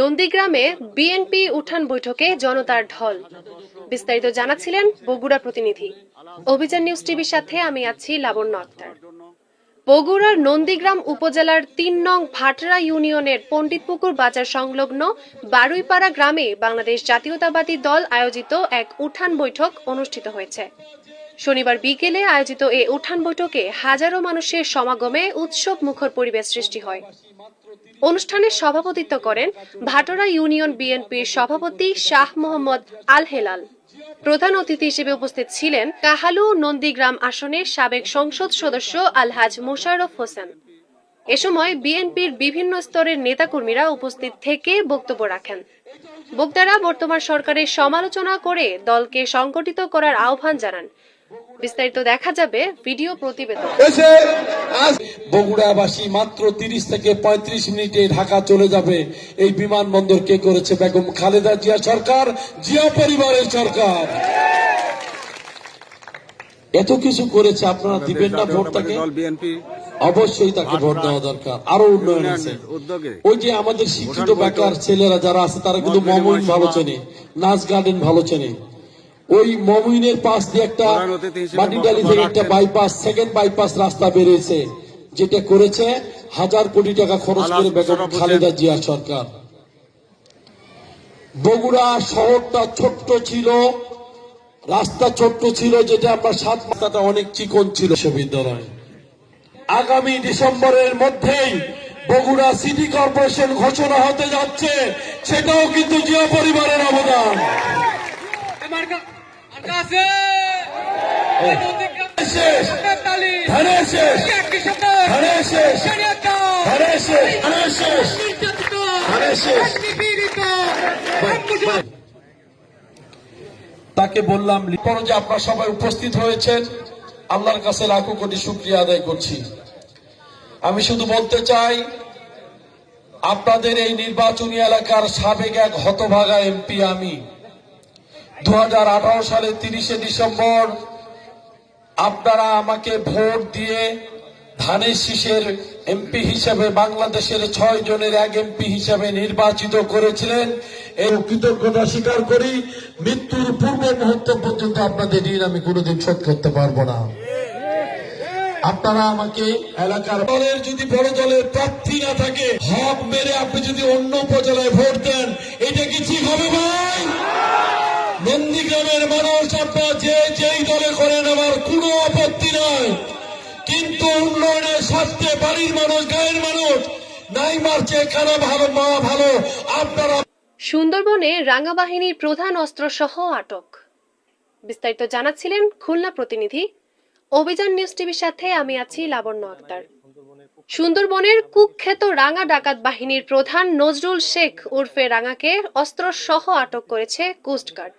নন্দীগ্রামে বিএনপি উঠান বৈঠকে জনতার ঢল। বিস্তারিত জানাচ্ছিলেন বগুড়া প্রতিনিধি। অভিযান নিউজ টিভির সাথে আমি আছি লাবণ্য আক্তার। বগুড়ার নন্দীগ্রাম উপজেলার ৩ নং ভাটরা ইউনিয়নের পণ্ডিতপুকুর বাজার সংলগ্ন বারুইপাড়া গ্রামে বাংলাদেশ জাতীয়তাবাদী দল আয়োজিত এক উঠান বৈঠক অনুষ্ঠিত হয়েছে। শনিবার বিকেলে আয়োজিত এই উঠান বৈঠকে হাজারো মানুষের সমাগমে উৎসব মুখর পরিবেশ সৃষ্টি হয়। অনুষ্ঠানে সভাপতিত্ব করেন ভাটরা ইউনিয়ন বিএনপির সভাপতি শাহ মোহাম্মদ আল হেলাল। প্রধান অতিথি হিসেবে উপস্থিত ছিলেন কাহালু নন্দীগ্রাম আসনের সাবেক সংসদ সদস্য আলহাজ মোশাররফ হোসেন। এ সময় বিএনপির বিভিন্ন স্তরের নেতাকর্মীরা উপস্থিত থেকে বক্তব্য রাখেন। বক্তারা বর্তমান সরকারের সমালোচনা করে দলকে সংগঠিত করার আহ্বান জানান। বিস্তারিত দেখা যাবে ভিডিও প্রতিবেদন। বগুড়াবাসী মাত্র 30 থেকে 35 মিনিটে ঢাকা চলে যাবে। এই বিমানবন্দর কে করেছে? বেগম খালেদা জিয়া সরকার, জিয়া পরিবারের সরকার। এত কিছু করেছে, আপনারা দিবেন না ভোট? তাকে অবশ্যই তাকে ভোট দেওয়া দরকার। আরো উন্নয়ন আছে। ওই যে আমাদের শিক্ষিত বেকার ছেলেরা যারা আছে তারা কিন্তু মমইন ভালো চেনে, নাচ গার্ডেন ভালো চেনে। ওই মমইনের পাশ দিয়ে একটা মাটিডালি থেকে একটা বাইপাস, সেকেন্ড বাইপাস রাস্তা বেরিয়েছে, যেটা করেছে 1000 কোটি টাকা খরচ করে বেগম খালেদা জিয়া সরকার। বগুড়া শহরটা ছোট্ট ছিল, রাস্তা ছোট্ট ছিল, যেটা আমরা 7 মাথাটা অনেক চিকন ছিল। বিশ্ববিদ্যালয় আগামী ডিসেম্বরের মধ্যেই বগুড়া সিটি কর্পোরেশন ঘোষণা হতে যাচ্ছে, সেটাও কিন্তু জিয়া পরিবারের অবদান। তাকে বললাম যে আপনারা সবাই উপস্থিত হয়েছেন, আল্লাহর কাছে লাখো কোটি শুকরিয়া আদায় করছি। আমি শুধু বলতে চাই, আপনাদের এই নির্বাচনী এলাকার সাবেক এক হতভাগা এমপি আমি। 2018 সালের 30শে ডিসেম্বর আপনারা আমাকে ভোট দিয়ে ধানের শীষের এমপি হিসেবে, বাংলাদেশের 6 জনের এক এমপি হিসেবে নির্বাচিত করেছিলেন। এই কৃতজ্ঞতা স্বীকার করি। মৃত্যুর পূর্ব মুহূর্ত পর্যন্ত আপনাদের ঋণ আমি কোনোদিন শোধ করতে পারবো না। আপনারা আমাকে এলাকার দলের, যদি বড় দলের প্রার্থী না থাকে, হক মেরে আপনি যদি অন্য উপজেলায় ভোট দেন, এটা কি ঠিক হবে ভাই? নন্দীগ্রামের মানুষ আপনারা যেই দলে করেন আমার কোনো আপত্তি নাই, কিন্তু উন্নয়নের স্বার্থে বাড়ির মানুষ, গায়ের মানুষ নাই মারছে কারা ভালো, মা ভালো। আপনারা সুন্দরবনে রাঙা বাহিনীর প্রধান অস্ত্রসহ আটক। বিস্তারিত জানাচ্ছিলেন খুলনা প্রতিনিধি। অভিযান নিউজ টিভির সাথে আমি আছি লাবণ্য আক্তার। সুন্দরবনের কুখ্যাত রাঙা ডাকাত বাহিনীর প্রধান নজরুল শেখ উর্ফে রাঙাকে অস্ত্রসহ আটক করেছে কোস্টগার্ড।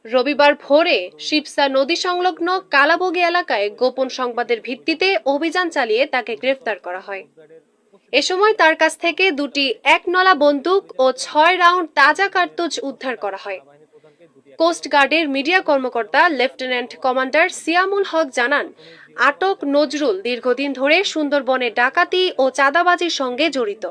রবিবার ভোরে শিবসা নদী সংলগ্ন কালাবগি এলাকায় গোপন সংবাদের ভিত্তিতে অভিযান চালিয়ে তাকে গ্রেফতার করা হয়। এ সময় তার কাছ থেকে 2টি 1 নলা বন্দুক ও 6 রাউন্ড তাজা কার্তুজ উদ্ধার করা হয়। কোস্টগার্ডের মিডিয়া কর্মকর্তা লেফটেন্যান্ট কমান্ডার সিয়ামুল হক জানান, আটক নজরুল দীর্ঘদিন ধরে সুন্দরবনে ডাকাতি ও চাঁদাবাজির সঙ্গে জড়িত।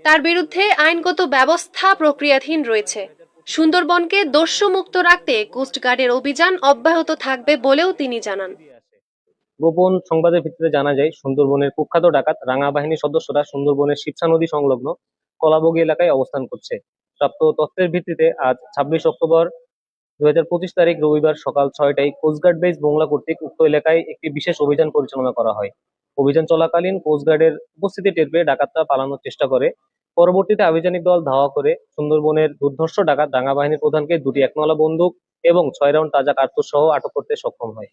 তার বিরুদ্ধে আইনগত ব্যবস্থা প্রক্রিয়াধীন রয়েছে। সুন্দরবনকে দস্যুমুক্ত রাখতে কোস্টগার্ডের অভিযান অব্যাহত থাকবে বলেও তিনি জানান। গোপন সংবাদের ভিত্তিতে জানা যায়, সুন্দরবনের কুখ্যাত ডাকাত রাঙা বাহিনীর সদস্যরা সুন্দরবনের শিবসা নদী সংলগ্ন কলাবগি এলাকায় অবস্থান করছে। প্রাপ্ত তথ্যের ভিত্তিতে আজ 26 অক্টোবর 2025 তারিখ রবিবার সকাল 6টায় কোস্টগার্ড বেস মোংলা কর্তৃক উক্ত এলাকায় একটি বিশেষ অভিযান পরিচালনা করা হয়। অভিযান চলাকালীন কোস্টগার্ডের উপস্থিতি টের পেয়ে ডাকাতরা পালানোর চেষ্টা করে। পরবর্তীতে আভিযানিক দল ধাওয়া করে সুন্দরবনের দুর্ধর্ষ ডাকাত রাঙা বাহিনীর প্রধানকে 2টি 1 নলা বন্দুক এবং 6 রাউন্ড তাজা কার্তুজ সহ আটক করতে সক্ষম হয়।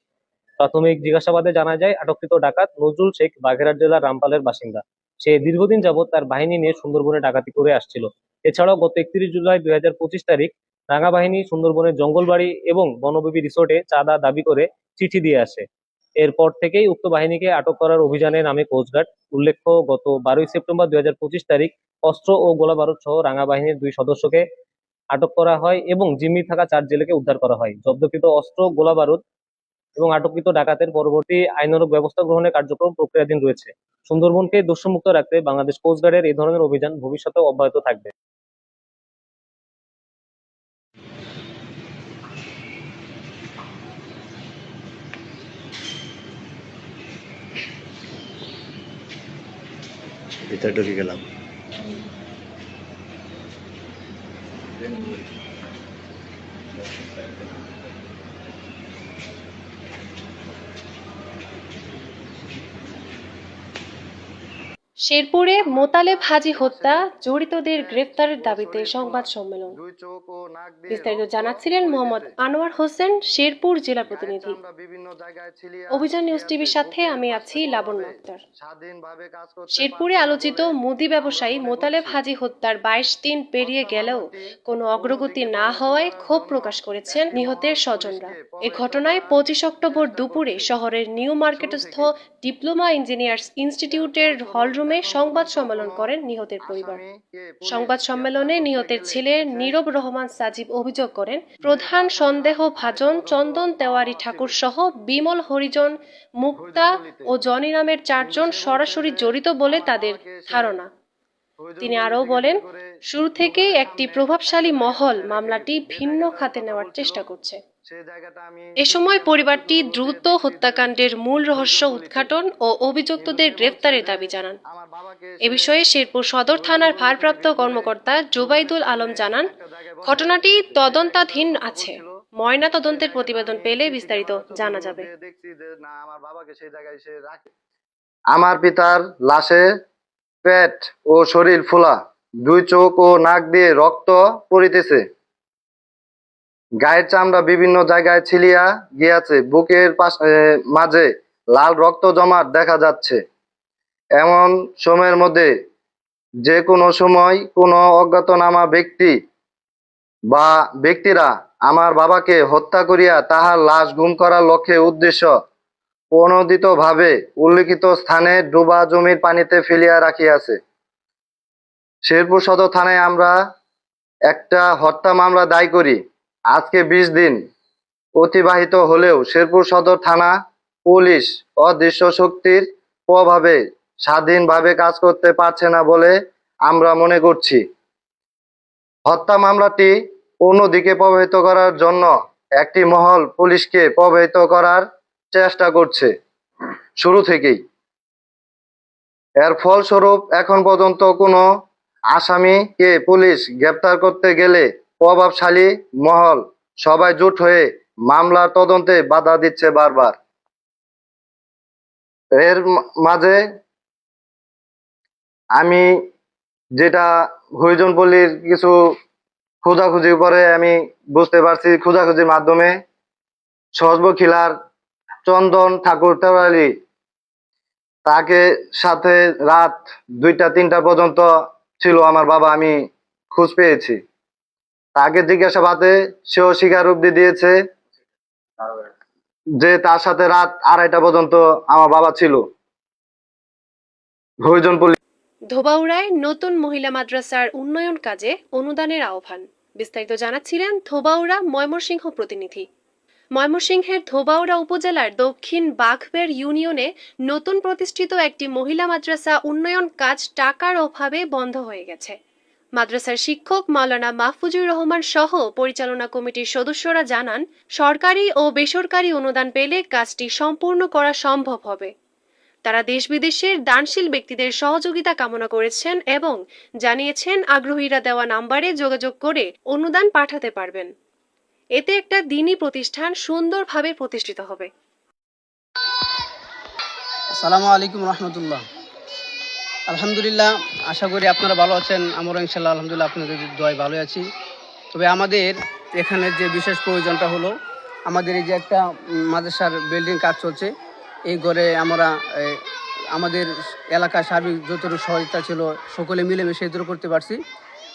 প্রাথমিক জিজ্ঞাসাবাদে জানা যায়, আটককৃত ডাকাত নজরুল শেখ বাগেরহাট জেলার রামপালের বাসিন্দা। সে দীর্ঘদিন যাবৎ তার বাহিনী নিয়ে সুন্দরবনে ডাকাতি করে আসছিল। এছাড়াও গত 31 জুলাই 2025 তারিখ রাঙা বাহিনী সুন্দরবনের জঙ্গলবাড়ি এবং বনবিবি রিসোর্টে চাঁদা দাবি করে চিঠি দিয়ে আসে। এরপর থেকেই উক্ত বাহিনীকে আটক করার অভিযানে নামে কোস্টগার্ড। উল্লেখ্য, গত 12 সেপ্টেম্বর 2025 তারিখ অস্ত্র ও গোলা বারুদ সহ রাঙা বাহিনীর 2 সদস্যকে আটক করা হয় এবং জিম্মি থাকা 4 জেলেকে উদ্ধার করা হয়। জব্দকৃত অস্ত্র, গোলা বারুদ এবং আটককৃত ডাকাতের পরবর্তী আইনানুগ ব্যবস্থা গ্রহণের কার্যক্রম প্রক্রিয়াধীন রয়েছে। সুন্দরবনকে দস্যুমুক্ত রাখতে বাংলাদেশ কোস্টগার্ডের এই ধরনের অভিযান ভবিষ্যতেও অব্যাহত থাকবে। ভিতরে ঢুকে গেলাম। শেরপুরে মোতালেব হাজী হত্যা জড়িতদের গ্রেফতারের দাবিতে সংবাদ সম্মেলন। বিস্তারিত জানাচ্ছিলেন মোহাম্মদ আনোয়ার হোসেন, শেরপুর জেলা প্রতিনিধি। অভিযান নিউজ টিভির সাথে আমি আছি লাবণ্য আক্তার। শেরপুরে আলোচিত মুদি ব্যবসায়ী মোতালেব হাজী হত্যার 22 দিন পেরিয়ে গেলেও কোনো অগ্রগতি না হওয়ায় ক্ষোভ প্রকাশ করেছেন নিহতের স্বজনরা। এ ঘটনায় 25 অক্টোবর দুপুরে শহরের নিউ মার্কেটস্থ ডিপ্লোমা ইঞ্জিনিয়ার্স ইনস্টিটিউটের হলরুমে সংবাদ সম্মেলন করেন নিহতের পরিবার। সংবাদ সম্মেলনে নিহতের ছেলে নীরব রহমান সাজিব অভিযোগ করেন, প্রধান সন্দেহভাজন চন্দন তেওয়ারি ঠাকুর সহ বিমল হরিজন, মুক্তা ও জনি নামের 4 জন সরাসরি জড়িত বলে তাদের ধারণা। তিনি আরও বলেন, শুরু থেকেই একটি প্রভাবশালী মহল মামলাটি ভিন্ন খাতে নেওয়ার চেষ্টা করছে। এ সময় পরিবারটি দ্রুত হত্যাকাণ্ডের মূল রহস্য উদ্ঘাটন ও অভিযুক্তদের গ্রেফতারের দাবি জানান। এ বিষয়ে শেরপুর সদর থানার ভারপ্রাপ্ত কর্মকর্তা জুবাইদুল আলম জানান, ঘটনাটি তদন্তাধীন আছে, ময়না তদন্তের প্রতিবেদন পেলে বিস্তারিত জানা যাবে। আমার পিতার লাশে পেট ও শরীর ফোলা, 2 চোখ ও নাক দিয়ে রক্ত পড়িতেছে, গায়ের চামড়া বিভিন্ন জায়গায় ছিলিয়া গিয়াছে, বুকের মাঝে লাল রক্ত জমাট দেখা যাচ্ছে। এমন সময়ের মধ্যে যে কোনো সময় কোনো অজ্ঞাতনামা ব্যক্তি বা ব্যক্তিরা আমার বাবাকে হত্যা করিয়া তাহার লাশ গুম করার লক্ষ্যে উদ্দেশ্য প্রণোদিতভাবে উল্লিখিত স্থানে ডোবা জমির পানিতে ফেলিয়া রাখিয়াছে। শেরপুর সদর থানায় আমরা একটা হত্যা মামলা দায় করি। আজকে 20 দিন অতিবাহিত হলেও শেরপুর সদর থানা পুলিশ অদৃশ্য শক্তির প্রভাবে স্বাধীনভাবে কাজ করতে পারছে না বলে আমরা মনে করছি। হত্যা মামলাটি অন্যদিকে প্রভাবিত করার জন্য একটি মহল পুলিশকে প্রভাবিত করার চেষ্টা করছে শুরু থেকেই। এর ফলস্বরূপ এখন পর্যন্ত কোনো আসামিকে পুলিশ গ্রেপ্তার করতে গেলে প্রভাবশালী মহল সবাই জোট হয়ে মামলার তদন্তে বাধা দিচ্ছে বারবার। এর মাঝে আমি যেটা হরিজনপল্লীর কিছু খোঁজাখুঁজি করে আমি বুঝতে পারছি, খোঁজাখুঁজির মাধ্যমে সহজবখিলার চন্দন ঠাকুর তেওয়ারি তাকে সাথে রাত 2টা-3টা পর্যন্ত ছিল আমার বাবা, আমি খোঁজ পেয়েছি। তাকে জিজ্ঞাসাবাদে সেও স্বীকারোক্তি দিয়েছে যে তার সাথে রাত 2:30টা পর্যন্ত আমার বাবা ছিল হরিজনপল্লী। ধোবাউড়ায় নতুন মহিলা মাদ্রাসার উন্নয়ন কাজে অনুদানের আহ্বান। বিস্তারিত জানাচ্ছিলেন ধোবাউড়া ময়মনসিংহ প্রতিনিধি। ময়মনসিংহের ধোবাউড়া উপজেলার দক্ষিণ বাঘবের ইউনিয়নে নতুন প্রতিষ্ঠিত একটি মহিলা মাদ্রাসা উন্নয়ন কাজ টাকার অভাবে বন্ধ হয়ে গেছে। মাদ্রাসার শিক্ষক মাওলানা মাহফুজুর রহমান সহ পরিচালনা কমিটির সদস্যরা জানান, সরকারি ও বেসরকারি অনুদান পেলে কাজটি সম্পূর্ণ করা সম্ভব হবে। তারা দেশ বিদেশের দানশীল ব্যক্তিদের সহযোগিতা কামনা করেছেন এবং জানিয়েছেন আগ্রহীরা দেওয়া নাম্বারে যোগাযোগ করে অনুদান পাঠাতে পারবেন। এতে একটা দ্বীনি প্রতিষ্ঠান সুন্দরভাবে প্রতিষ্ঠিত হবে। আসসালামু আলাইকুম রহমতুল্লাহ। আলহামদুলিল্লাহ, আশা করি আপনারা ভালো আছেন। আমরা ইনশাল্লাহ আলহামদুলিল্লাহ আপনাদের দোয়ায় ভালো আছি। তবে আমাদের এখানে যে বিশেষ প্রয়োজনটা হলো, আমাদের এই যে একটা মাদ্রাসার বিল্ডিং কাজ চলছে, এই ঘরে আমরা আমাদের এলাকার সার্বিক যতটুকু সহযোগিতা ছিল সকলে মিলেমিশে দূর করতে পারছি।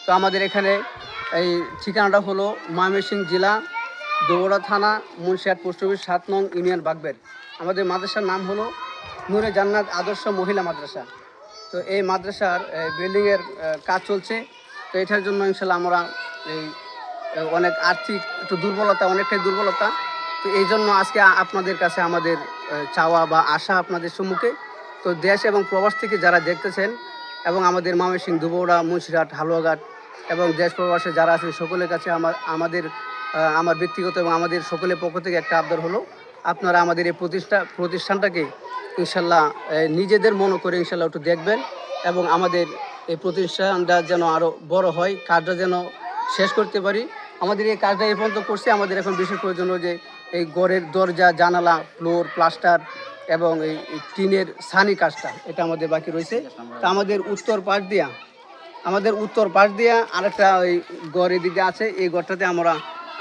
তো আমাদের এখানে এই ঠিকানাটা হলো ময়মনসিংহ জেলা দৌড়া থানা মুন্সিয়াট পোস্ট অফিস 7 নং ইউনিয়ন বাগবের। আমাদের মাদ্রাসার নাম হলো নূরে জান্নাত আদর্শ মহিলা মাদ্রাসা। তো এই মাদ্রাসার বিল্ডিংয়ের কাজ চলছে। তো এটার জন্য ইনশাল্লাহ আমরা এই অনেক আর্থিক একটু দুর্বলতা, অনেকটাই দুর্বলতা। তো এই জন্য আজকে আপনাদের কাছে আমাদের চাওয়া বা আশা আপনাদের সম্মুখে। তো দেশ এবং প্রবাস থেকে যারা দেখতেছেন এবং আমাদের ময়মনসিংহ, ধোবাউড়া, মুন্সিরহাট, হালুয়াঘাট এবং দেশ প্রবাসে যারা আছেন সকলের কাছে আমার ব্যক্তিগত এবং আমাদের সকলের পক্ষ থেকে একটা আবদার হলো, আপনারা আমাদের এই প্রতিষ্ঠানটাকে ইনশাল্লাহ নিজেদের মনে করে ইনশাল্লাহ একটু দেখবেন এবং আমাদের এই প্রতিষ্ঠানটা যেন আরও বড় হয়, কাজটা যেন শেষ করতে পারি। আমাদের এই কাজটা এই পর্যন্ত করছে, আমাদের এখন বিশেষ প্রয়োজন হলো যে এই ঘরের দরজা, জানালা, ফ্লোর, প্লাস্টার এবং এই টিনের ছানি কাজটা, এটা আমাদের বাকি রয়েছে। তা আমাদের উত্তর পাশ দিয়া আরেকটা ওই ঘর এদিকে আছে, এই ঘরটাতে আমরা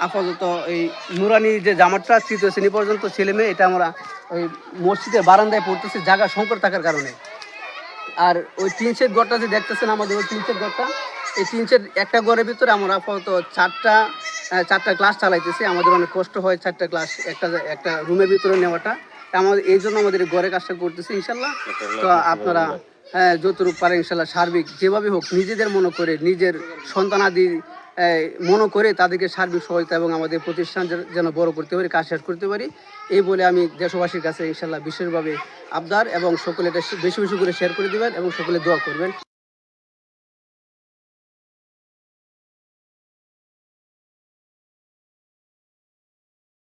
আপাতত এই নুরানি যে জামাতটা 3য় শ্রেণী পর্যন্ত ছেলে মেয়ে, এটা আমরা ওই মসজিদের বারান্দায় পড়তেছি জায়গা সংকট থাকার কারণে। আর ওই টিন শেড ঘরটা যে দেখতেছেন আমাদের ওই টিন শেড ঘরটা, এই টিন শেড একটা ঘরের ভিতরে আমরা আপাতত চারটা ক্লাস চালাইতেছি। আমাদের অনেক কষ্ট হয় 4টা ক্লাস একটা রুমের ভিতরে নেওয়াটা। আমাদের এই জন্য আমাদের এই ঘরে কাজটা করতেছি ইনশাল্লাহ। তো আপনারা যতটুকু পারে ইনশাল্লাহ সার্বিক যেভাবে হোক নিজেদের মনে করে, নিজের সন্তানাদি মনে করে তাদেরকে সার্বিক সহায়তা এবং আমাদের প্রতিষ্ঠান যেন বড় করতে পারি, কাজ শেষ করতে পারি, এই বলে আমি দেশবাসীর কাছে ইনশাল্লাহ বিশেষভাবে আবদার, এবং সকলে এটা বেশি বেশি করে শেয়ার করে দেবেন এবং সকলে দোয়া করবেন।